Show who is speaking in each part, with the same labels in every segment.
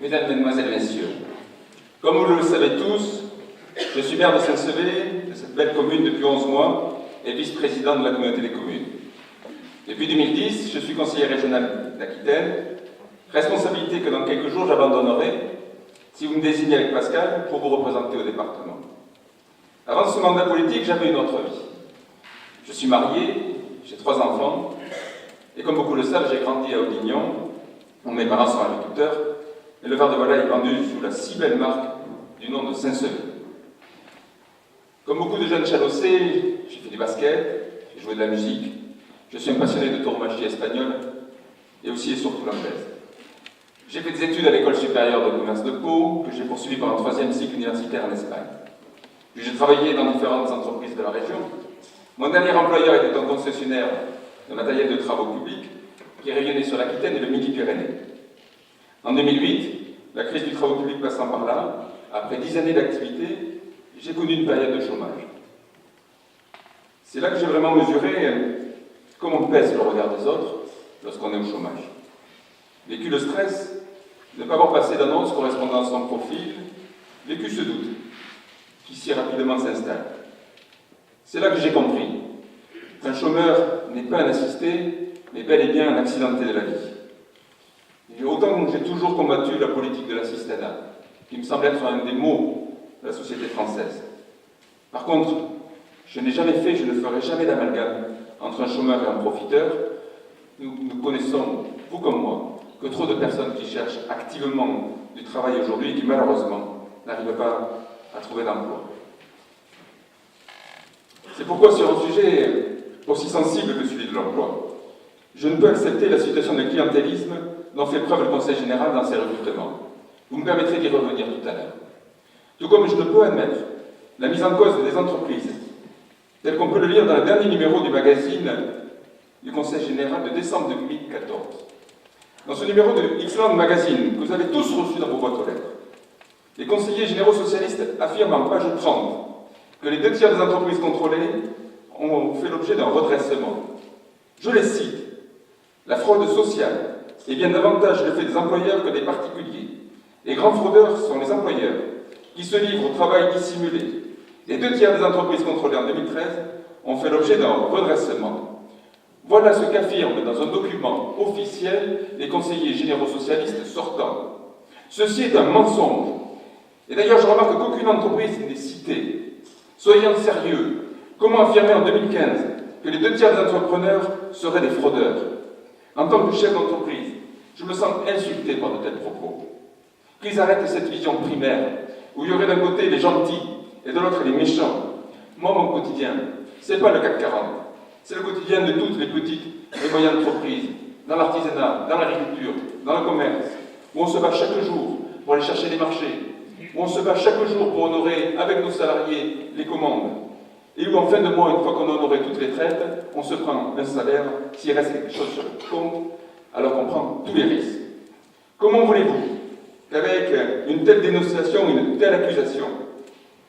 Speaker 1: Mesdames, Mesdemoiselles, Messieurs, comme vous le savez tous, je suis maire de Saint-Sevé, de cette belle commune depuis 11 mois, et vice-président de la communauté des communes. Depuis 2010, je suis conseiller régional d'Aquitaine, responsabilité que dans quelques jours j'abandonnerai si vous me désignez avec Pascal pour vous représenter au département. Avant ce mandat politique, j'avais une autre vie. Je suis marié, j'ai 3 enfants, et comme beaucoup le savent, j'ai grandi à Audignon, où mes parents sont agriculteurs, et le verre de volaille est vendu sous la si belle marque du nom de Saint-Sevé. Comme beaucoup de jeunes chalossés, j'ai fait du basket, j'ai joué de la musique, je suis un passionné de tauromachie espagnole et aussi et surtout l'anglaise. J'ai fait des études à l'école supérieure de commerce de Pau, que j'ai poursuivi par un 3e cycle universitaire en Espagne. Puis j'ai travaillé dans différentes entreprises de la région. Mon dernier employeur était un concessionnaire de matériel de travaux publics qui rayonnait sur l'Aquitaine et le Midi-Pyrénées. En 2008, la crise du travaux public passant par là, après 10 années d'activité, j'ai connu une période de chômage. C'est là que j'ai vraiment mesuré comment pèse le regard des autres lorsqu'on est au chômage. Vécu le stress, ne pas avoir passé d'annonce correspondant à son profil, vécu ce doute qui si rapidement s'installe. C'est là que j'ai compris qu'un chômeur n'est pas un assisté, mais bel et bien un accidenté de la vie. Et autant que j'ai toujours combattu la politique de l'assistanat, qui me semble être un des maux de la société française. Par contre, je n'ai jamais fait, je ne ferai jamais d'amalgame entre un chômeur et un profiteur. Nous connaissons, vous comme moi, que trop de personnes qui cherchent activement du travail aujourd'hui et qui malheureusement n'arrivent pas à trouver d'emploi. C'est pourquoi sur un sujet aussi sensible que celui de l'emploi, je ne peux accepter la situation de clientélisme dont fait preuve le Conseil général dans ses recrutements. Vous me permettrez d'y revenir tout à l'heure. Tout comme je ne peux admettre la mise en cause des entreprises, telle qu'on peut le lire dans le dernier numéro du magazine du Conseil général de décembre 2014. Dans ce numéro de X-Land Magazine, que vous avez tous reçu dans vos boîtes aux lettres, les conseillers généraux socialistes affirment en page 30 que les 2 tiers des entreprises contrôlées ont fait l'objet d'un redressement. Je les cite. La fraude sociale est bien davantage le fait des employeurs que des particuliers. Les grands fraudeurs sont les employeurs qui se livrent au travail dissimulé. Les 2 tiers des entreprises contrôlées en 2013 ont fait l'objet d'un redressement. Voilà ce qu'affirment dans un document officiel les conseillers généraux socialistes sortants. Ceci est un mensonge. Et d'ailleurs, je remarque qu'aucune entreprise n'est citée. Soyons sérieux. Comment affirmer en 2015 que les 2 tiers des entrepreneurs seraient des fraudeurs? En tant que chef d'entreprise, je me sens insulté par de tels propos. Qu'ils arrêtent cette vision primaire, où il y aurait d'un côté les gentils et de l'autre les méchants. Moi, mon quotidien, c'est pas le CAC 40. C'est le quotidien de toutes les petites et moyennes entreprises, dans l'artisanat, dans l'agriculture, dans le commerce, où on se bat chaque jour pour aller chercher des marchés, où on se bat chaque jour pour honorer avec nos salariés les commandes, et où en fin de mois, une fois qu'on a honoré toutes les traites, on se prend un salaire s'il reste quelque chose sur le compte, alors qu'on prend tous les risques. Comment voulez-vous qu'avec une telle dénonciation, une telle accusation,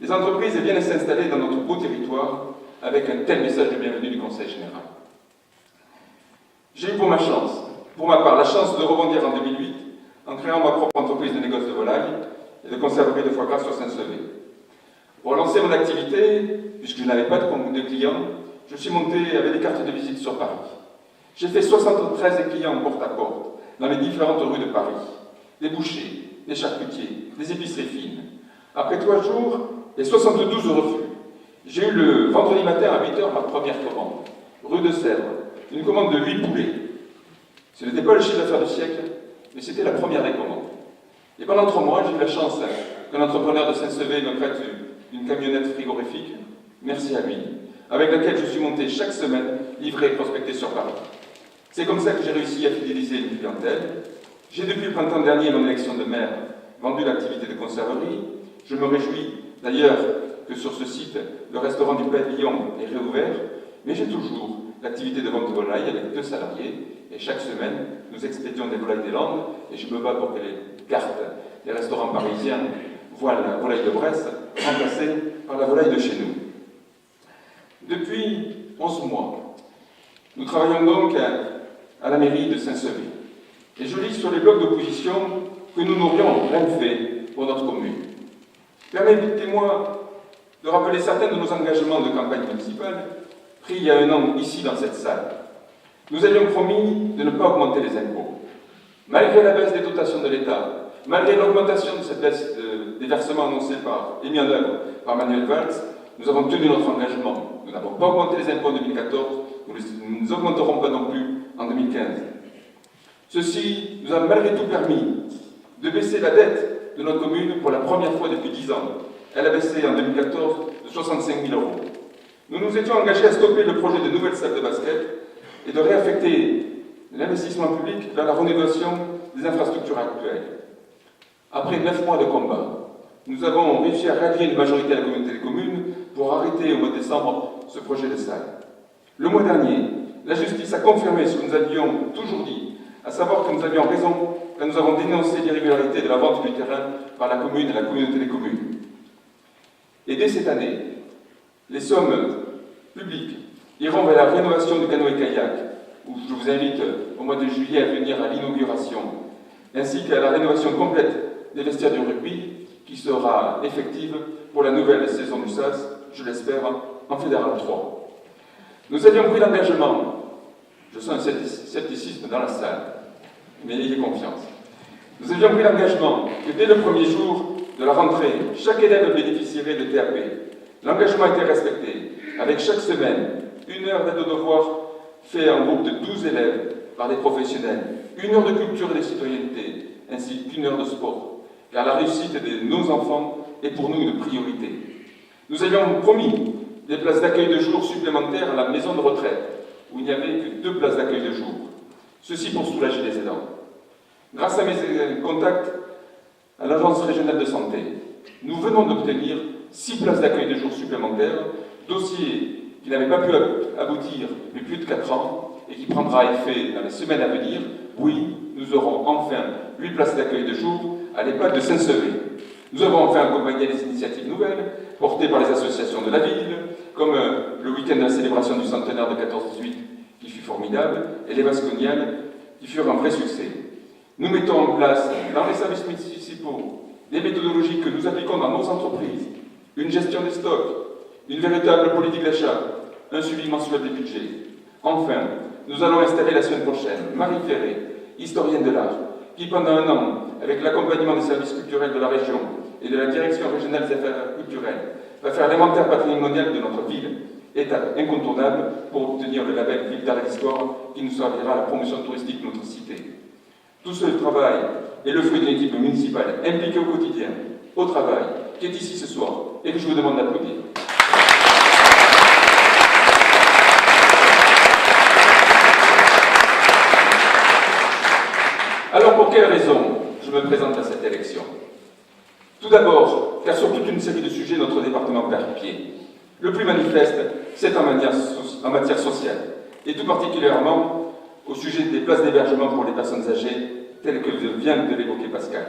Speaker 1: les entreprises viennent s'installer dans notre beau territoire avec un tel message de bienvenue du Conseil général? J'ai eu pour ma part, la chance de rebondir en 2008 en créant ma propre entreprise de négoce de volaille et de conserverie de foie gras sur Saint-Sevé. Pour lancer mon activité, puisque je n'avais pas de clients, je suis monté avec des cartes de visite sur Paris. J'ai fait 73 clients porte à porte dans les différentes rues de Paris. Des bouchers, des charcutiers, des épiceries fines. Après 3 jours et 72 refus, j'ai eu le vendredi matin à 8h ma première commande. Rue de Sèvres, une commande de 8 poulets. Ce n'était pas le chiffre d'affaires du siècle, mais c'était la première des commandes. Et pendant 3 mois, j'ai eu la chance qu'un entrepreneur de Saint-Sevé me prête une camionnette frigorifique, merci à lui, avec laquelle je suis monté chaque semaine, livré et prospecté sur Paris. C'est comme ça que j'ai réussi à fidéliser une clientèle. J'ai depuis le printemps dernier, mon élection de maire, vendu l'activité de conserverie. Je me réjouis d'ailleurs que sur ce site, le restaurant du Pavillon est réouvert, mais j'ai toujours l'activité de vente de volailles avec 2 salariés, et chaque semaine, nous expédions des volailles des Landes, et je me bats pour que les cartes des restaurants parisiens voient la volaille de Brest remplacée par la volaille de chez nous. Depuis 11 mois, nous travaillons donc à la mairie de Saint-Sevé. Et je lis sur les blogs d'opposition que nous n'aurions rien fait pour notre commune. Permettez-moi de rappeler certains de nos engagements de campagne municipale pris il y a un an ici dans cette salle. Nous avions promis de ne pas augmenter les impôts. Malgré la baisse des dotations de l'État, malgré l'augmentation de cette baisse des versements annoncés et mis en œuvre par Manuel Valls, nous avons tenu notre engagement. Nous n'avons pas augmenté les impôts en 2014, nous ne les augmenterons pas non plus en 2015. Ceci nous a malgré tout permis de baisser la dette de notre commune pour la première fois depuis 10 ans. Elle a baissé en 2014 de 65 000 €. Nous nous étions engagés à stopper le projet de nouvelles salles de basket et de réaffecter l'investissement public vers la rénovation des infrastructures actuelles. Après 9 mois de combat, nous avons réussi à réagir une majorité à la communauté des communes pour arrêter au mois de décembre ce projet de salle. Le mois dernier, la justice a confirmé ce que nous avions toujours dit, à savoir que nous avions raison quand nous avons dénoncé l'irrégularité de la vente du terrain par la commune et la communauté des communes. Et dès cette année, les sommes publiques iront vers la rénovation du canoë-kayak, où je vous invite au mois de juillet à venir à l'inauguration, ainsi qu'à la rénovation complète des vestiaires du rugby, qui sera effective pour la nouvelle saison du SAS, je l'espère, en Fédéral 3. Nous avions pris l'engagement, je sens un scepticisme dans la salle, mais ayez confiance. Nous avions pris l'engagement que dès le premier jour de la rentrée, chaque élève bénéficierait de TAP. L'engagement a été respecté, avec chaque semaine, 1 heure d'aide aux devoirs fait en groupe de 12 élèves par des professionnels, 1 heure de culture et de citoyenneté, ainsi qu'1 heure de sport. Car la réussite de nos enfants est pour nous une priorité. Nous avions promis des places d'accueil de jour supplémentaires à la maison de retraite, où il n'y avait que 2 places d'accueil de jour. Ceci pour soulager les aidants. Grâce à mes contacts à l'Agence régionale de santé, nous venons d'obtenir 6 places d'accueil de jour supplémentaires, dossier qui n'avait pas pu aboutir depuis plus de 4 ans et qui prendra effet dans les semaines à venir. Oui, nous aurons enfin 8 places d'accueil de jour à l'EHPAD de Saint-Sevé. Nous avons enfin accompagné les initiatives nouvelles portées par les associations de la ville, comme le week-end de la célébration du centenaire de 14-18 qui fut formidable, et les Vasconiales qui furent un vrai succès. Nous mettons en place dans les services municipaux des méthodologies que nous appliquons dans nos entreprises, une gestion des stocks, une véritable politique d'achat, un suivi mensuel des budgets. Enfin, nous allons installer la semaine prochaine Marie Ferré, historienne de l'art, qui pendant 1 an, avec l'accompagnement des services culturels de la région et de la Direction régionale des affaires culturelles, va faire l'inventaire patrimonial de notre ville, étape incontournable pour obtenir le label Ville d'art et d'histoire qui nous servira à la promotion touristique de notre cité. Tout ce travail est le fruit d'une équipe municipale impliquée au quotidien, au travail, qui est ici ce soir et que je vous demande d'applaudir. Alors pour quelles raisons je me présente à cette élection? Tout d'abord, car sur toute une série de sujets, notre département perd pied. Le plus manifeste, c'est en matière sociale, et tout particulièrement au sujet des places d'hébergement pour les personnes âgées, telles que vient de l'évoquer Pascal.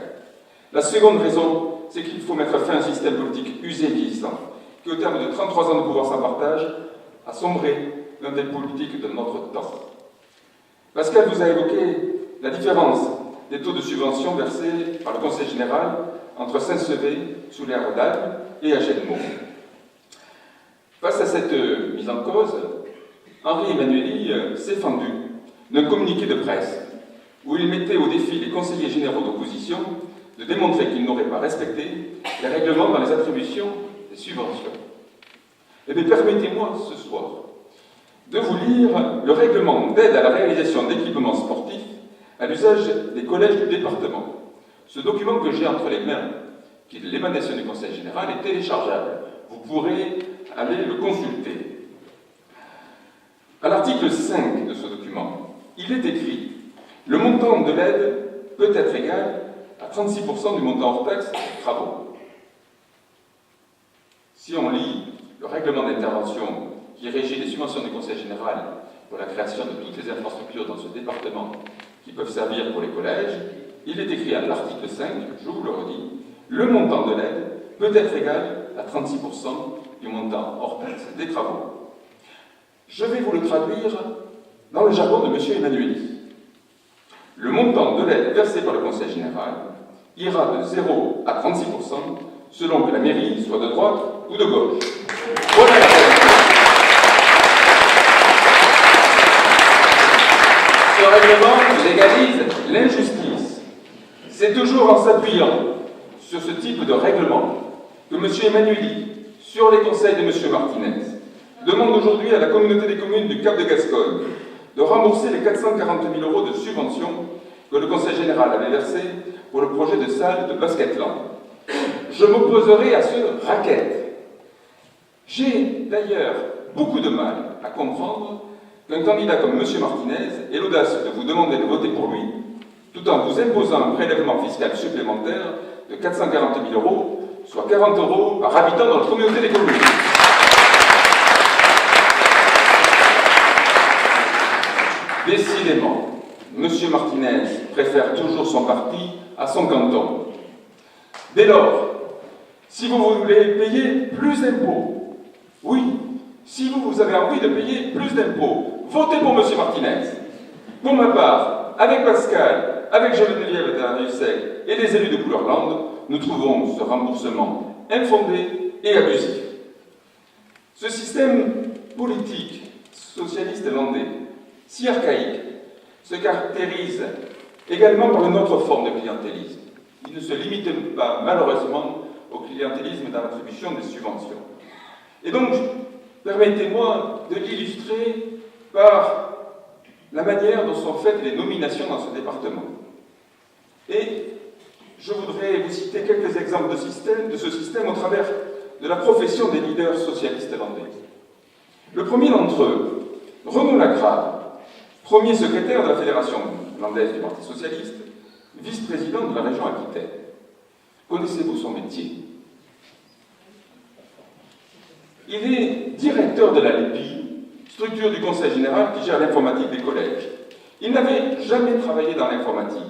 Speaker 1: La seconde raison, c'est qu'il faut mettre fin à un système politique usé et vieillissant, qui au terme de 33 ans de pouvoir sans partage, a sombré dans des politiques de notre temps. Pascal vous a évoqué la différence des taux de subvention versés par le Conseil général entre Saint-Sevé, sous l'ère d'Alpes, et Agenmo. Face à cette mise en cause, Henri Emmanuelli s'est fendu d'un communiqué de presse où il mettait au défi les conseillers généraux d'opposition de démontrer qu'ils n'auraient pas respecté les règlements dans les attributions des subventions. Eh bien, permettez-moi ce soir de vous lire le règlement d'aide à la réalisation d'équipements sportifs à l'usage des collèges du département. Ce document que j'ai entre les mains, qui est l'émanation du Conseil général, est téléchargeable. Vous pourrez aller le consulter. À l'article 5 de ce document, il est écrit « Le montant de l'aide peut être égal à 36% du montant hors taxe des travaux. » Si on lit le règlement d'intervention qui régit les subventions du Conseil général pour la création de toutes les infrastructures dans ce département qui peuvent servir pour les collèges, il est écrit à l'article 5, je vous le redis, le montant de l'aide peut être égal à 36% du montant hors taxe des travaux. Je vais vous le traduire dans le jargon de M. Emmanuelli. Le montant de l'aide versée par le Conseil général ira de 0 à 36%, selon que la mairie soit de droite ou de gauche. Voilà la réalité. Ce règlement légalise l'injustice. C'est toujours en s'appuyant sur ce type de règlement que M. Emmanueli, sur les conseils de M. Martinez, demande aujourd'hui à la communauté des communes du Cap de Gascogne de rembourser les 440 000 € de subventions que le Conseil général avait versées pour le projet de salle de Basketland. Je m'opposerai à ce racket. J'ai d'ailleurs beaucoup de mal à comprendre qu'un candidat comme M. Martinez ait l'audace de vous demander de voter pour lui, tout en vous imposant un prélèvement fiscal supplémentaire de 440 000 €, soit 40 € par habitant dans la communauté des communes. Décidément, M. Martinez préfère toujours son parti à son canton. Dès lors, si vous voulez payer plus d'impôts, oui, si vous avez envie de payer plus d'impôts, votez pour M. Martinez. Pour ma part, avec Pascal, avec Geneviève Darrieussecq et les élus de Couleur-Lande, nous trouvons ce remboursement infondé et abusif. Ce système politique socialiste landais, si archaïque, se caractérise également par une autre forme de clientélisme. Il ne se limite pas, malheureusement, au clientélisme dans l'attribution des subventions. Et donc, permettez-moi de l'illustrer par la manière dont sont faites les nominations dans ce département. Et je voudrais vous citer quelques exemples de ce système au travers de la profession des leaders socialistes landais. Le premier d'entre eux, Renaud Lagrave, premier secrétaire de la Fédération landaise du Parti socialiste, vice-président de la région Aquitaine. Connaissez-vous son métier? Il est directeur de la LEPI, structure du Conseil général qui gère l'informatique des collèges. Il n'avait jamais travaillé dans l'informatique.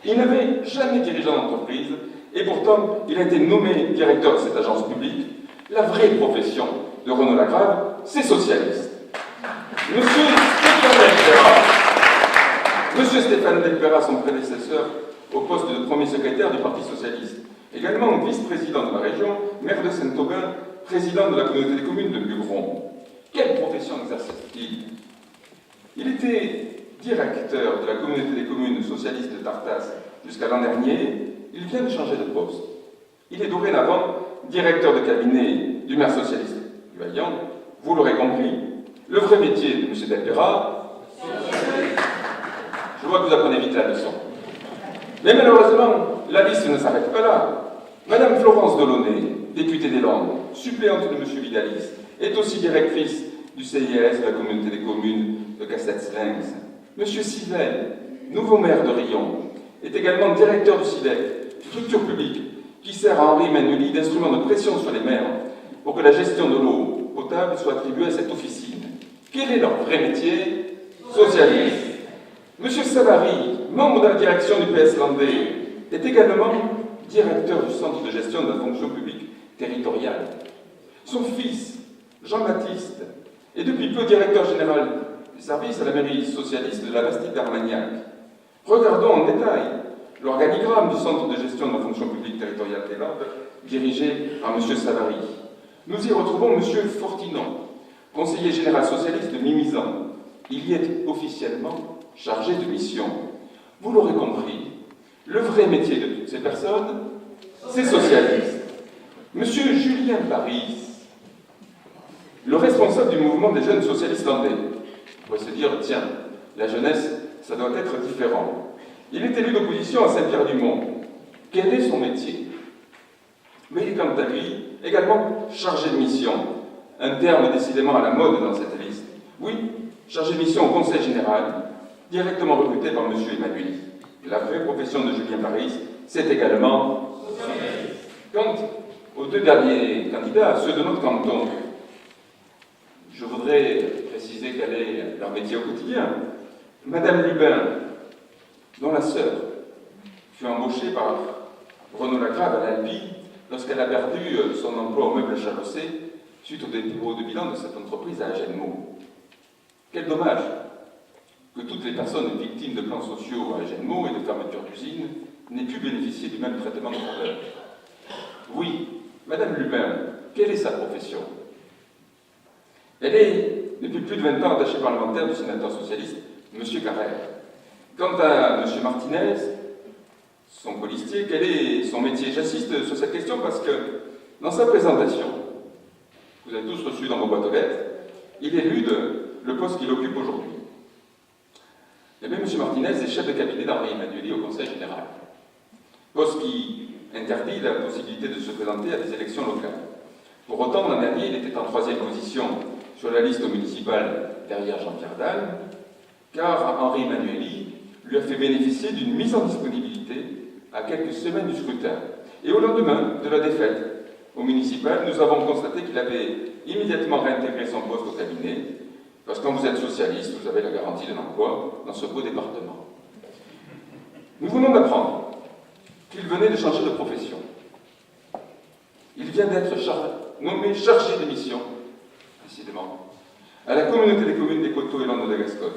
Speaker 1: Il n'avait jamais dirigé l'entreprise, et pourtant, il a été nommé directeur de cette agence publique. La vraie profession de Renaud Lagrave, c'est socialiste. Monsieur Stéphane Delpera, son prédécesseur, au poste de premier secrétaire du Parti socialiste, également vice-président de la région, maire de Saint-Aubin, président de la communauté des communes de Bugron. Quelle profession exerçait-il? Il était directeur de la communauté des communes socialistes de Tartas jusqu'à l'an dernier. Il vient de changer de poste. Il est dorénavant directeur de cabinet du maire socialiste du Vaillant. Vous l'aurez compris, le vrai métier de M. Delpera, je vois que vous apprenez vite la leçon. Mais malheureusement, la liste ne s'arrête pas là. Madame Florence Delaunay, députée des Landes, suppléante de M. Vidalis, est aussi directrice du CIS de la communauté des communes de Cassette-Slinx. M. Sivel, nouveau maire de Rion, est également directeur du CIVEC, structure publique qui sert à Henri Emmanueli d'instrument de pression sur les maires pour que la gestion de l'eau potable soit attribuée à cette officine. Quel est leur vrai métier? Socialiste. M. Savary, membre de la direction du PS landais, est également directeur du centre de gestion de la fonction publique territoriale. Son fils, Jean-Baptiste, est depuis peu directeur général du service à la mairie socialiste de la Bastide d'Armagnac. Regardons en détail l'organigramme du centre de gestion de la fonction publique territoriale des Landes, dirigé par M. Savary. Nous y retrouvons M. Fortinon, conseiller général socialiste de Mimizan. Il y est officiellement chargé de mission. Vous l'aurez compris, le vrai métier de toutes ces personnes, c'est socialiste. M. Julien Paris, le responsable du mouvement des jeunes socialistes landais. On pourrait se dire, tiens, la jeunesse, ça doit être différent. Il est élu d'opposition à Saint-Pierre-du-Mont. Quel est son métier? Mais il est quant à lui également chargé de mission, un terme décidément à la mode dans cette liste. Oui, chargé de mission au Conseil général, directement recruté par M. Emmanueli. La vraie profession de Julien Paris, c'est également socialiste. Quant aux deux derniers candidats, ceux de notre canton, je voudrais préciser quel est leur métier au quotidien. Madame Lubin, dont la sœur fut embauchée par Renaud Lagrave à l'Alpi lorsqu'elle a perdu son emploi au meuble Chalossé suite au dépôt de bilan de cette entreprise à Agenmo. Quel dommage que toutes les personnes victimes de plans sociaux à Agenmo et de fermeture d'usines n'ait pu bénéficier du même traitement de faveur. Oui, Madame Lubin, quelle est sa profession? Elle est, depuis plus de 20 ans, attachée parlementaire du sénateur socialiste, M. Carrère. Quant à M. Martinez, son colistier, quel est son métier? J'insiste sur cette question parce que, dans sa présentation, vous avez tous reçu dans vos boîtes aux lettres, il élude le poste qu'il occupe aujourd'hui. Eh bien, M. Martinez est chef de cabinet d'Henri Emmanuelli au Conseil général. Poste qui interdit la possibilité de se présenter à des élections locales. Pour autant, l'an dernier, il était en 3e position sur la liste municipale derrière Jean-Pierre Dalle, car Henri Emmanuelli lui a fait bénéficier d'une mise en disponibilité à quelques semaines du scrutin. Et au lendemain de la défaite au municipal, nous avons constaté qu'il avait immédiatement réintégré son poste au cabinet, parce que quand vous êtes socialiste, vous avez la garantie de l'emploi dans ce beau département. Nous venons d'apprendre qu'il venait de changer de profession. Il vient d'être nommé chargé de mission, décidément, à la communauté des communes des Coteaux et Landes de Gascogne.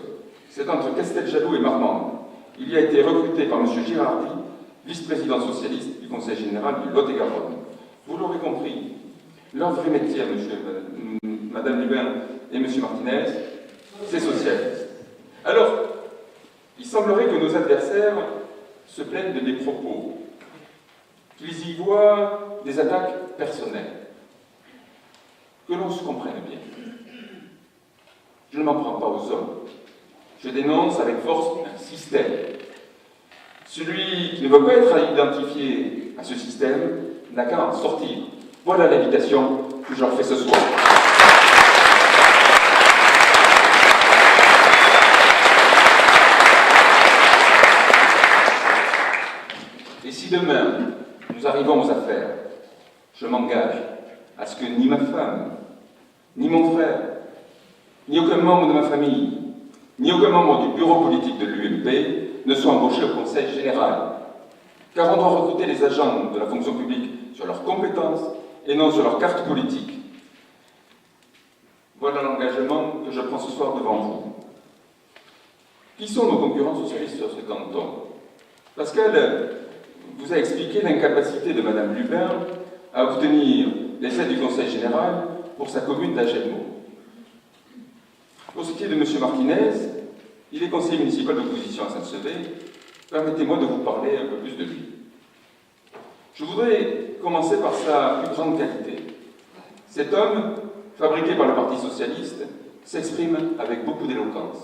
Speaker 1: C'est entre Casteljaloux et Marmande. Il y a été recruté par M. Girardi, vice-président socialiste du Conseil général du Lot-et-Garonne. Vous l'aurez compris, leur vrai métier, Madame Lubin et M. Martinez, c'est socialiste. Alors, il semblerait que nos adversaires se plaignent de mes propos, qu'ils y voient des attaques personnelles. Que l'on se comprenne bien. Je ne m'en prends pas aux hommes. Je dénonce avec force un système. Celui qui ne veut pas être identifié à ce système n'a qu'à en sortir. Voilà l'invitation que je leur fais ce soir. Et si demain, nous arrivons aux affaires, je m'engage à ce que ni ma femme, ni mon frère, ni aucun membre de ma famille, ni aucun membre du bureau politique de l'UMP ne soient embauchés au Conseil général. Car on doit recruter les agents de la fonction publique sur leurs compétences et non sur leur carte politique. Voilà l'engagement que je prends ce soir devant vous. Qui sont nos concurrents socialistes sur ce canton? Pascal vous a expliqué l'incapacité de Mme Lubin à obtenir les aides du Conseil général pour sa commune d'Agelmont. Pour ce qui est de M. Martinez, il est conseiller municipal d'opposition à Saint-Sevé. Permettez-moi de vous parler un peu plus de lui. Je voudrais commencer par sa plus grande qualité. Cet homme, fabriqué par le Parti socialiste, s'exprime avec beaucoup d'éloquence.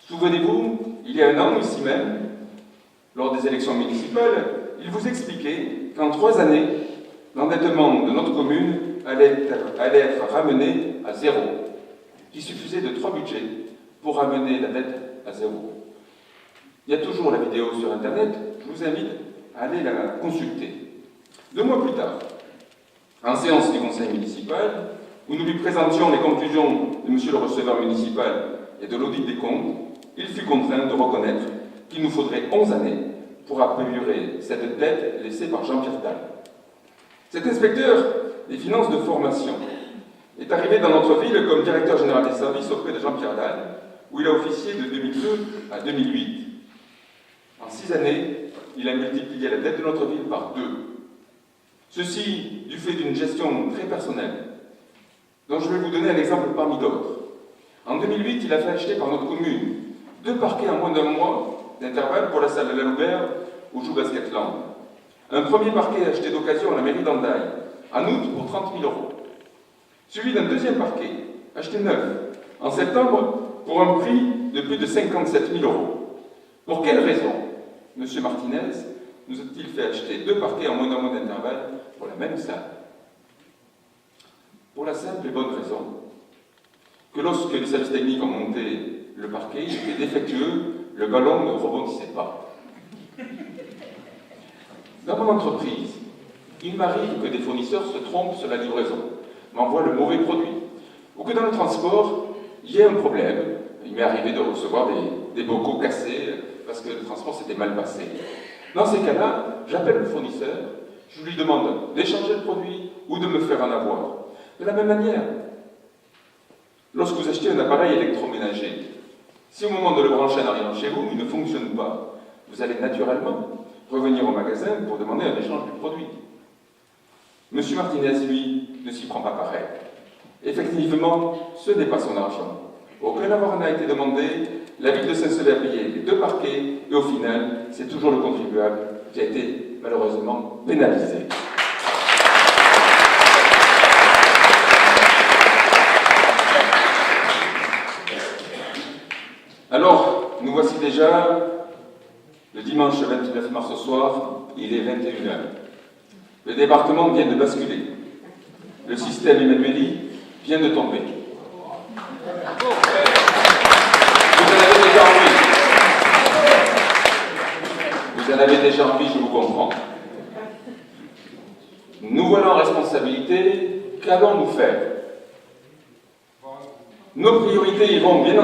Speaker 1: Souvenez-vous, il y a un an, ici même, lors des élections municipales, il vous expliquait qu'en 3 années, l'endettement de notre commune allait être ramené à 0, qu'il suffisait de 3 budgets pour ramener la dette à 0. Il y a toujours la vidéo sur Internet, je vous invite à aller la consulter. 2 mois plus tard, en séance du conseil municipal, où nous lui présentions les conclusions de M. le receveur municipal et de l'audit des comptes, il fut contraint de reconnaître qu'il nous faudrait 11 années pour apurer cette dette laissée par Jean-Pierre Dalle. Cet inspecteur des finances de formation est arrivé dans notre ville comme directeur général des services auprès de Jean-Pierre Dalle, où il a officié de 2002 à 2008. En 6 années, il a multiplié la dette de notre ville par 2. Ceci du fait d'une gestion très personnelle, dont je vais vous donner un exemple parmi d'autres. En 2008, il a fait acheter par notre commune 2 parquets en moins d'un mois d'intervalle pour la salle de la Loubert où joue Basketland. Un premier parquet acheté d'occasion à la mairie d'Andaille, en août pour 30 000 €. Suivi d'un deuxième parquet, acheté neuf, en septembre pour un prix de plus de 57 000 €. Pour quelle raison M. Martinez nous a-t-il fait acheter 2 parquets en moins d'un mois d'intervalle pour la même salle? Pour la simple et bonne raison que lorsque les services techniques ont monté le parquet, il était défectueux, le ballon ne rebondissait pas. Dans mon entreprise, il m'arrive que des fournisseurs se trompent sur la livraison, m'envoient le mauvais produit, ou que dans le transport, il y ait un problème. Il m'est arrivé de recevoir des bocaux cassés parce que le transport s'était mal passé. Dans ces cas-là, j'appelle le fournisseur, je lui demande d'échanger le produit ou de me faire en avoir. De la même manière, lorsque vous achetez un appareil électroménager, si au moment de le brancher en arrivant chez vous, il ne fonctionne pas, vous allez naturellement revenir au magasin pour demander un échange du produit. M. Martinez, lui, ne s'y prend pas pareil. Effectivement, ce n'est pas son argent. Aucun avoir n'a été demandé, la ville de Saint-Sever a payé les 2 parquets, et au final, c'est toujours le contribuable qui a été malheureusement pénalisé. Alors, nous voici déjà le dimanche 29 mars au soir, il est 21h. Le département vient de basculer. Le système Emmanueli vient de tomber. Vous en avez déjà envie, je vous comprends. Nous voilà en responsabilité, qu'allons-nous faire? Nos priorités iront bien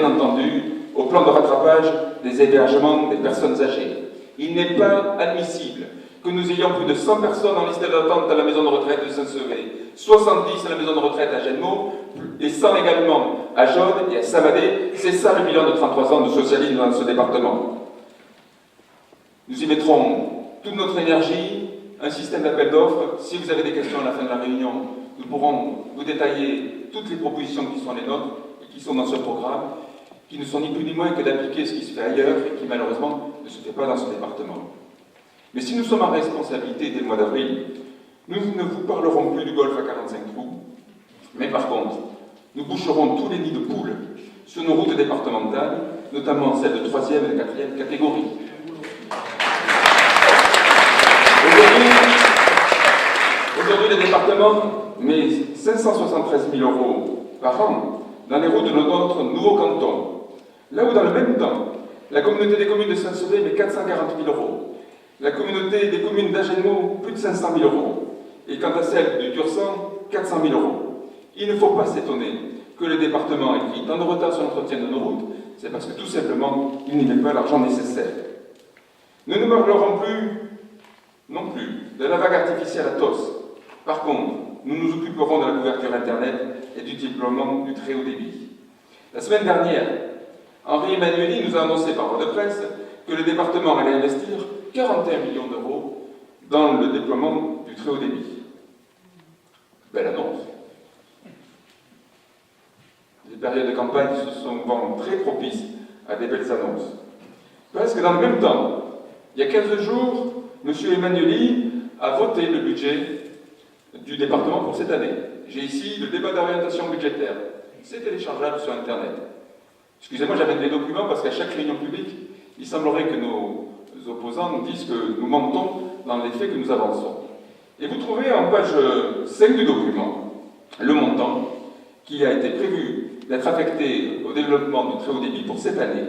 Speaker 1: entendu. Au plan de rattrapage des hébergements des personnes âgées. Il n'est pas admissible que nous ayons plus de 100 personnes en liste d'attente à la maison de retraite de Saint-Sever, 70 à la maison de retraite à Genmo, et 100 également à Jaude et à Samadé. C'est ça le bilan de 33 ans de socialisme dans ce département. Nous y mettrons toute notre énergie, un système d'appel d'offres. Si vous avez des questions à la fin de la réunion, nous pourrons vous détailler toutes les propositions qui sont les nôtres et qui sont dans ce programme, qui ne sont ni plus ni moins que d'appliquer ce qui se fait ailleurs et qui malheureusement ne se fait pas dans ce département. Mais si nous sommes en responsabilité dès le mois d'avril, nous ne vous parlerons plus du golf à 45 trous, mais par contre, nous boucherons tous les nids de poules sur nos routes départementales, notamment celles de 3e et de 4e catégorie. Aujourd'hui, le département met 573 000 € par an dans les routes de notre nouveau canton, là où dans le même temps, la communauté des communes de Saint-Sever met 440 000 €, la communauté des communes d'Agenmo, plus de 500 000 €, et quant à celle du Tursan, 400 000 €. Il ne faut pas s'étonner que le département ait pris tant de retard sur l'entretien de nos routes, c'est parce que tout simplement, il n'y met pas l'argent nécessaire. Nous ne parlerons plus, non plus, de la vague artificielle à TOS. Par contre, nous nous occuperons de la couverture Internet et du déploiement du très haut débit. La semaine dernière, Henri Emmanueli nous a annoncé par voie de presse que le département allait investir 41 millions € dans le déploiement du très haut débit. Belle annonce. Les périodes de campagne se sont souvent très propices à des belles annonces. Presque dans le même temps, il y a 15 jours, M. Emmanueli a voté le budget du département pour cette année. J'ai ici le débat d'orientation budgétaire. C'est téléchargeable sur Internet. Excusez-moi, j'amène des documents parce qu'à chaque réunion publique, il semblerait que nos opposants nous disent que nous mentons dans les faits que nous avançons. Et vous trouvez en page 5 du document le montant qui a été prévu d'être affecté au développement du très haut débit pour cette année.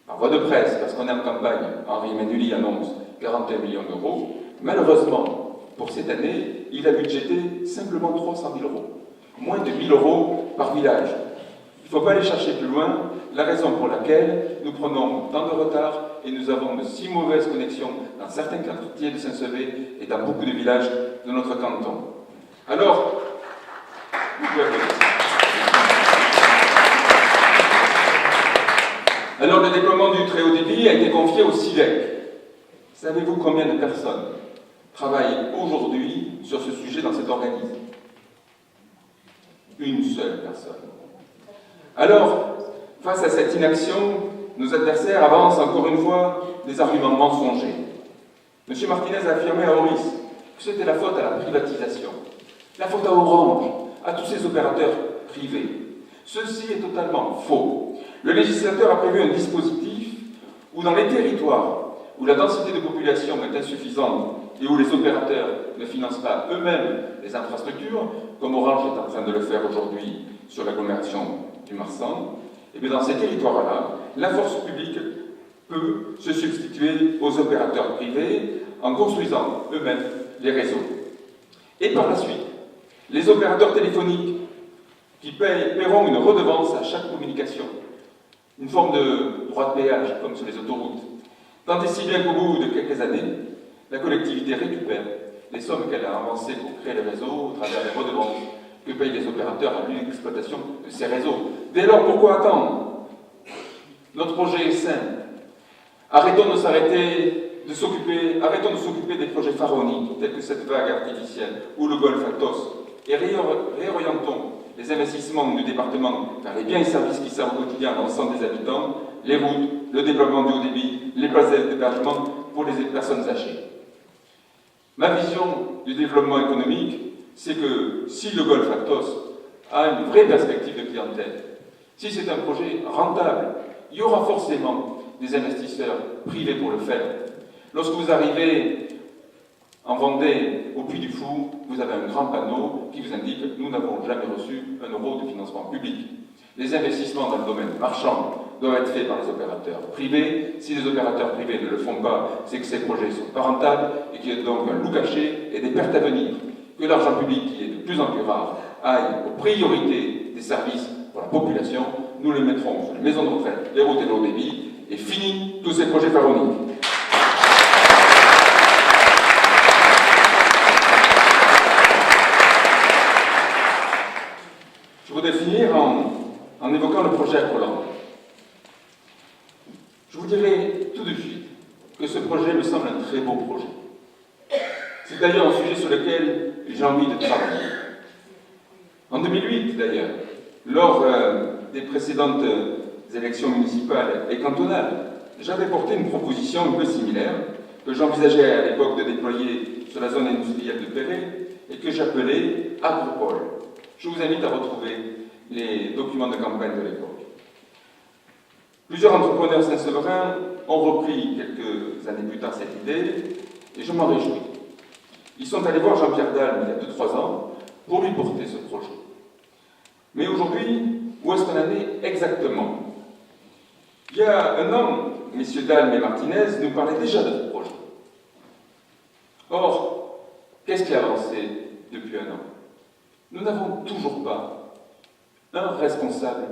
Speaker 1: Par voie de presse, parce qu'on est en campagne, Henri Emmanueli annonce 41 millions €. Malheureusement, pour cette année, il a budgété simplement 300 000 €. Moins de 1 000 € par village. Il ne faut pas aller chercher plus loin, la raison pour laquelle nous prenons tant de retard et nous avons de si mauvaises connexions dans certains quartiers de Saint-Sever et dans beaucoup de villages de notre canton. Alors, le déploiement du très haut débit a été confié au SILEC. Savez-vous combien de personnes travaillent aujourd'hui sur ce sujet dans cet organisme? Une seule personne. Alors, face à cette inaction, nos adversaires avancent encore une fois des arguments mensongers. M. Martinez a affirmé à Oris que c'était la faute à la privatisation, la faute à Orange, à tous ces opérateurs privés. Ceci est totalement faux. Le législateur a prévu un dispositif où dans les territoires où la densité de population est insuffisante et où les opérateurs ne financent pas eux-mêmes les infrastructures, comme Orange est en train de le faire aujourd'hui sur l'agglomération du Marsan, et bien dans ces territoires-là, la force publique peut se substituer aux opérateurs privés en construisant eux-mêmes les réseaux. Et par la suite, les opérateurs téléphoniques qui paieront une redevance à chaque communication, une forme de droit de péage comme sur les autoroutes, tant et si bien qu'au bout de quelques années, la collectivité récupère les sommes qu'elle a avancées pour créer les réseaux au travers des redevances que payent les opérateurs à l'exploitation de ces réseaux. Dès lors, pourquoi attendre? Notre projet est simple. Arrêtons de s'occuper des projets pharaoniques, tels que cette vague artificielle ou le golfe Athos, et réorientons les investissements du département vers les biens et services qui servent au quotidien à l'ensemble des habitants, les routes, le développement du haut débit, les places d'hébergement pour les personnes âgées. Ma vision du développement économique, c'est que si le golfe Athos a une vraie perspective de clientèle, si c'est un projet rentable, il y aura forcément des investisseurs privés pour le faire. Lorsque vous arrivez en Vendée, au Puy du Fou, vous avez un grand panneau qui vous indique « Nous n'avons jamais reçu un euro de financement public ». Les investissements dans le domaine marchand doivent être faits par les opérateurs privés. Si les opérateurs privés ne le font pas, c'est que ces projets ne sont pas rentables et qu'il y a donc un loup caché et des pertes à venir. Que l'argent public, qui est de plus en plus rare, aille aux priorités des services pour la population. Nous les mettrons sur les maisons de retraite, les routes et le haut débit, et fini tous ces projets pharaoniques. Je voudrais finir en évoquant le projet Acroland. Je vous dirai tout de suite que ce projet me semble un très beau projet. C'est d'ailleurs un sujet sur lequel j'ai envie de travailler. En 2008, d'ailleurs, lors des précédentes élections municipales et cantonales, j'avais porté une proposition un peu similaire que j'envisageais à l'époque de déployer sur la zone industrielle de Perret et que j'appelais Agropole. Je vous invite à retrouver les documents de campagne de l'époque. Plusieurs entrepreneurs saint-severins ont repris quelques années plus tard cette idée et je m'en réjouis. Ils sont allés voir Jean-Pierre Dalme il y a 2-3 ans pour lui porter ce projet. Mais aujourd'hui, où est-ce qu'on en est exactement? Il y a un an, messieurs Dalme et Martinez nous parlaient déjà de ce projet. Or, qu'est-ce qui a avancé depuis un an? Nous n'avons toujours pas un responsable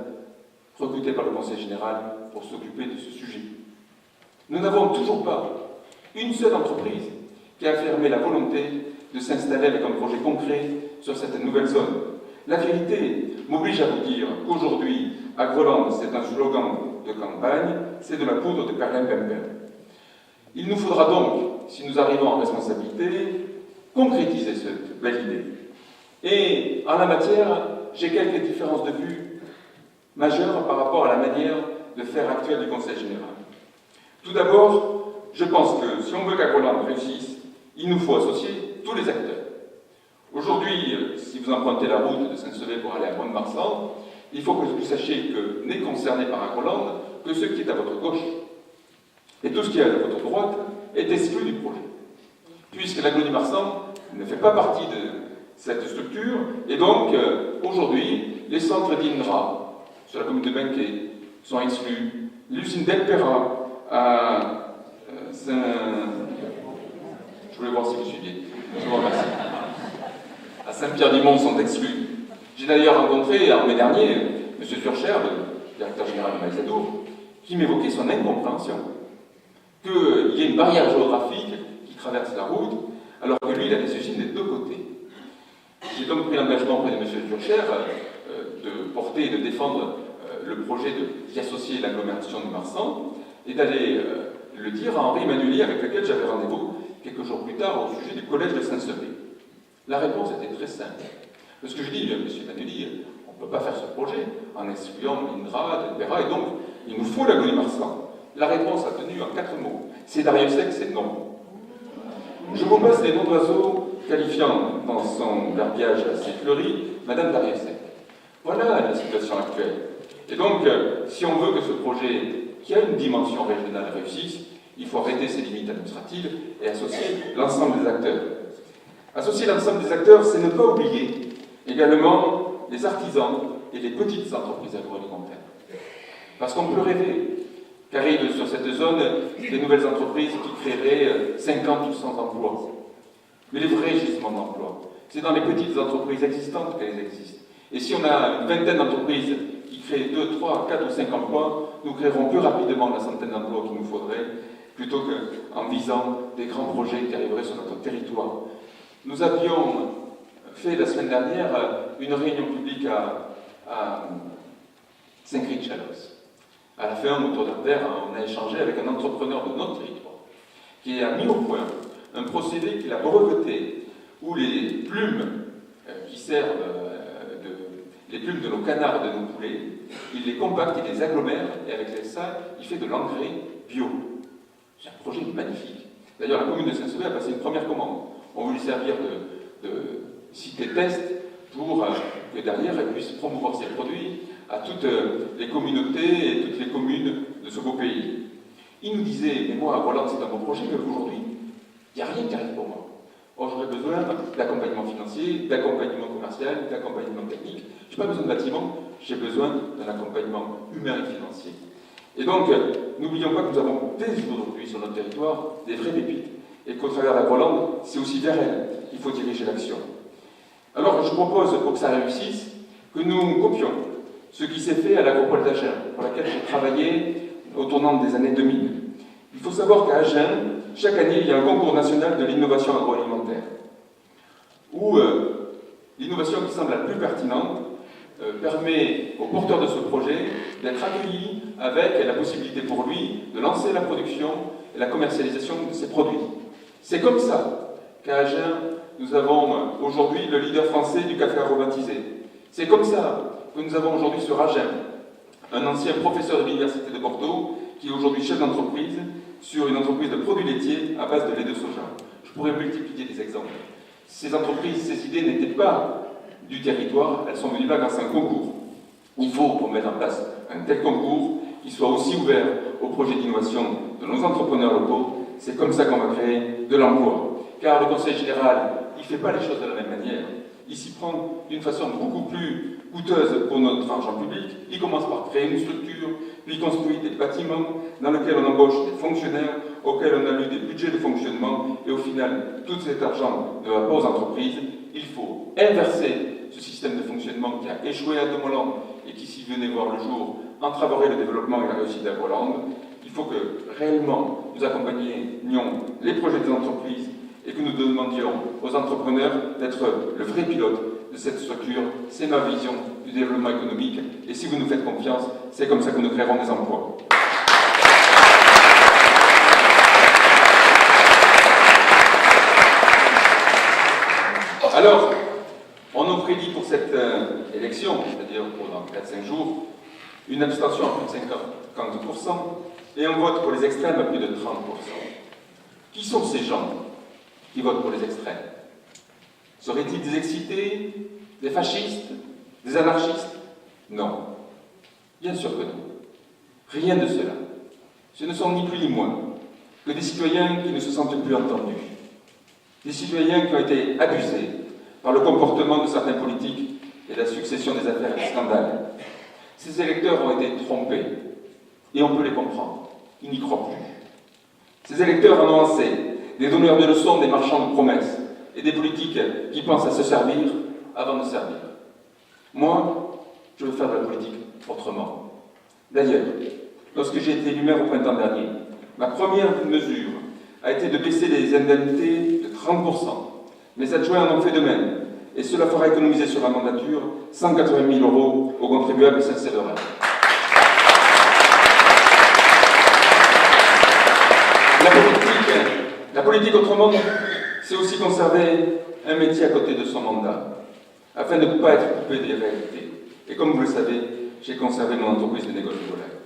Speaker 1: recruté par le Conseil général pour s'occuper de ce sujet. Nous n'avons toujours pas une seule entreprise qui a affirmé la volonté de s'installer avec un projet concret sur cette nouvelle zone. La vérité m'oblige à vous dire qu'aujourd'hui, Agroland, c'est un slogan de campagne, c'est de la poudre de perlimpinpin. Il nous faudra donc, si nous arrivons en responsabilité, concrétiser cette belle idée. Et en la matière, j'ai quelques différences de vue majeures par rapport à la manière de faire actuelle du Conseil général. Tout d'abord, je pense que si on veut qu'Agroland réussisse, il nous faut associer tous les acteurs. Aujourd'hui, si vous empruntez la route de Saint-Sever pour aller à Mont-de-Marsan, il faut que vous sachiez que n'est concerné par Agroland que ce qui est à votre gauche. Et tout ce qui est à votre droite est exclu du projet. Puisque l'agglo du Marsan ne fait pas partie de cette structure, et donc aujourd'hui, les centres d'INRA sur la commune de Benquet sont exclus, l'usine d'Elpera à Saint... Je voulais voir si vous suiviez. Je vous remercie. À Saint-Pierre-du-Mont sont exclus. J'ai d'ailleurs rencontré en mai dernier M. Furcher, le directeur général de Maïsadour, qui m'évoquait son incompréhension. Qu'il y ait une barrière géographique qui traverse la route, alors que lui, il a des usines des deux côtés. J'ai donc pris l'engagement auprès de M. Furcher de porter et de défendre le projet d'y associer l'agglomération du Marsan et d'aller le dire à Henri Manuelier, avec lequel j'avais rendez-vous quelques jours plus tard au sujet du collège de Saint-Sever. La réponse était très simple. Parce que je dis, M. Manuelier, on ne peut pas faire ce projet en excluant l'INRA, l'EPERA, et donc il nous faut l'agglo du Marsan. La réponse a tenu en 4 mots. C'est Dariussec, c'est non. Je vous passe les noms d'oiseaux qualifiant dans son verbiage assez fleuri Madame Dariussec. Voilà la situation actuelle. Et donc, si on veut que ce projet, qui a une dimension régionale, réussisse, il faut arrêter ses limites administratives et associer l'ensemble des acteurs. Associer l'ensemble des acteurs, c'est ne pas oublier également les artisans et les petites entreprises agroalimentaires. Parce qu'on peut rêver qu'arrivent sur cette zone des nouvelles entreprises qui créeraient 50 ou 100 emplois. Mais les vrais gisements d'emplois, c'est dans les petites entreprises existantes qu'elles existent. Et si on a une vingtaine d'entreprises qui créent 2, 3, 4 ou 5 emplois, nous créerons plus rapidement la centaine d'emplois qu'il nous faudrait, plutôt qu'en visant des grands projets qui arriveraient sur notre territoire. Nous avions fait la semaine dernière une réunion publique à Saint-Cricq-Chalos, À la fin, autour d'un verre, on a échangé avec un entrepreneur de notre territoire qui a mis au point un procédé qu'il a breveté où les plumes qui servent les plumes de nos canards et de nos poulets, il les compacte, il les agglomère et avec ça, il fait de l'engrais bio. C'est un projet magnifique. D'ailleurs, la commune de Saint-Sever a passé une première commande. On veut lui servir de cité test pour que derrière elle puisse promouvoir ses produits à toutes les communautés et toutes les communes de ce beau pays. Il nous disait, mais moi, Roland, c'est un beau projet, mais aujourd'hui, il n'y a rien qui arrive pour moi. Or, j'aurais besoin d'accompagnement financier, d'accompagnement commercial, d'accompagnement technique. Je n'ai pas besoin de bâtiment, j'ai besoin d'un accompagnement humain et financier. Et donc, n'oublions pas que nous avons dès aujourd'hui sur notre territoire des vraies pépites, et qu'au travers de la Rolande, c'est aussi vers elles qu'il faut diriger l'action. Alors, je propose, pour que ça réussisse, que nous copions ce qui s'est fait à l'agropole d'Agen, pour laquelle j'ai travaillé au tournant des années 2000. Il faut savoir qu'à Agen, chaque année, il y a un concours national de l'innovation agroalimentaire, où l'innovation qui semble la plus pertinente permet au porteur de ce projet d'être accueilli avec la possibilité pour lui de lancer la production et la commercialisation de ses produits. C'est comme ça qu'à Agen, nous avons aujourd'hui le leader français du café aromatisé. C'est comme ça que nous avons aujourd'hui sur Agen un ancien professeur de l'université de Bordeaux qui est aujourd'hui chef d'entreprise sur une entreprise de produits laitiers à base de lait de soja. Je pourrais multiplier des exemples. Ces entreprises, ces idées n'étaient pas du territoire, elles sont venues là grâce à un concours. Il faut, pour mettre en place un tel concours, qu'il soit aussi ouvert aux projets d'innovation de nos entrepreneurs locaux. C'est comme ça qu'on va créer de l'emploi. Car le Conseil général, il ne fait pas les choses de la même manière. Il s'y prend d'une façon beaucoup plus coûteuse pour notre argent public. Il commence par créer une structure, puis il construit des bâtiments dans lesquels on embauche des fonctionnaires, auxquels on alloue des budgets de fonctionnement, et au final, tout cet argent ne va pas aux entreprises. Il faut inverser ce système de fonctionnement qui a échoué à Demoland et qui, s'y venait voir le jour, entraverait le développement et la réussite de la Rolande. Il faut que réellement nous accompagnions les projets des entreprises et que nous demandions aux entrepreneurs d'être le vrai pilote de cette structure. C'est ma vision du développement économique et si vous nous faites confiance, c'est comme ça que nous créerons des emplois. Alors, on nous prédit pour cette élection, c'est-à-dire pendant 4-5 jours, une abstention à plus de 50% et un vote pour les extrêmes à plus de 30%. Qui sont ces gens qui votent pour les extrêmes? Seraient-ils des excités, des fascistes, des anarchistes? Non. Bien sûr que non. Rien de cela. Ce ne sont ni plus ni moins que des citoyens qui ne se sentent plus entendus. Des citoyens qui ont été abusés par le comportement de certains politiques et la succession des affaires et des scandales. Ces électeurs ont été trompés, et on peut les comprendre. Ils n'y croient plus. Ces électeurs en ont assez des donneurs de leçons, des marchands de promesses, et des politiques qui pensent à se servir avant de servir. Moi, je veux faire de la politique autrement. D'ailleurs, lorsque j'ai été élu maire au printemps dernier, ma première mesure a été de baisser les indemnités de 30%. Mes adjoints en ont fait de même, et cela fera économiser sur la mandature 180 000 € aux contribuables saint-séverains. La politique autrement, c'est aussi conserver un métier à côté de son mandat, afin de ne pas être coupé des réalités. Et comme vous le savez, j'ai conservé mon entreprise de négoce de volaille.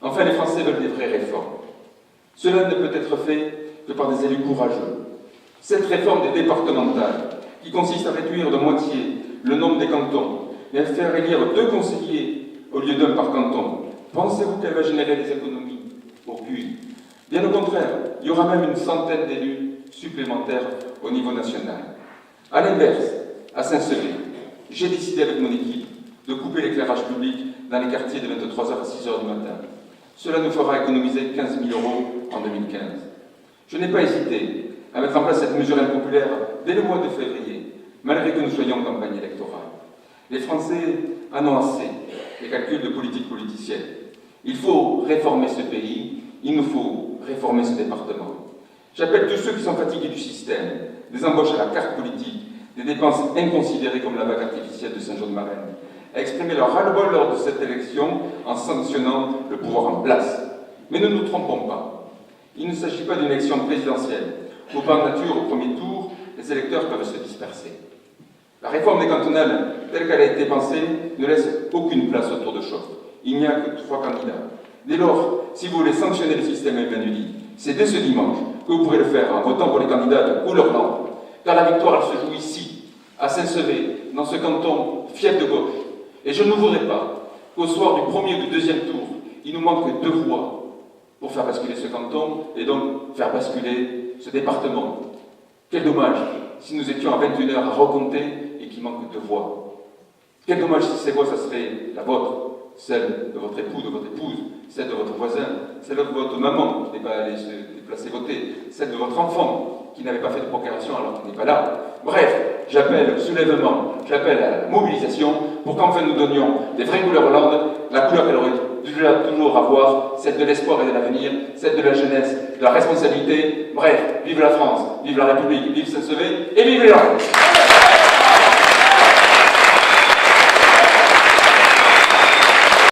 Speaker 1: Enfin, les Français veulent des vraies réformes. Cela ne peut être fait que par des élus courageux. Cette réforme des départementales, qui consiste à réduire de moitié le nombre des cantons et à faire élire 2 conseillers au lieu d'1 par canton, pensez-vous qu'elle va générer des économies? Aucune. Bien au contraire, il y aura même une centaine d'élus supplémentaires au niveau national. À l'inverse, à Saint-Sever, j'ai décidé avec mon équipe de couper l'éclairage public dans les quartiers de 23h à 6h du matin. Cela nous fera économiser 15 000 € en 2015. Je n'ai pas hésité à mettre en place cette mesure impopulaire dès le mois de février, malgré que nous soyons en campagne électorale. Les Français en ont assez des calculs de politique politicienne. Il faut réformer ce pays, il nous faut réformer ce département. J'appelle tous ceux qui sont fatigués du système, des embauches à la carte politique, des dépenses inconsidérées comme la vague artificielle de Saint-Jean-de-Marennes, a exprimé leur ras-le-bol lors de cette élection en sanctionnant le pouvoir en place. Mais ne nous trompons pas. Il ne s'agit pas d'une élection présidentielle, où par nature, au premier tour, les électeurs peuvent se disperser. La réforme des cantonales, telle qu'elle a été pensée, ne laisse aucune place au tour de chauffe. Il n'y a que 3 candidats. Dès lors, si vous voulez sanctionner le système Emmanueli, c'est dès ce dimanche que vous pourrez le faire en votant pour les candidats de couleur blanche. Car la victoire, elle se joue ici, à Saint-Sevé, dans ce canton fief de gauche. Et je ne voudrais pas qu'au soir du premier ou du deuxième tour, il nous manque 2 voix pour faire basculer ce canton et donc faire basculer ce département. Quel dommage si nous étions à 21h à recompter et qu'il manque 2 voix. Quel dommage si ces voix, ça serait la vôtre, celle de votre époux, de votre épouse, celle de votre voisin, celle de votre maman qui n'est pas allée se déplacer voter, celle de votre enfant qui n'avait pas fait de procuration alors qu'il n'est pas là. Bref, j'appelle au soulèvement, j'appelle à la mobilisation pour qu'enfin nous donnions des vraies couleurs Hollande, la couleur qu'elle aurait dû toujours avoir, celle de l'espoir et de l'avenir, celle de la jeunesse, de la responsabilité. Bref, vive la France, vive la République, vive Saint-Sevé et vive les Hollande.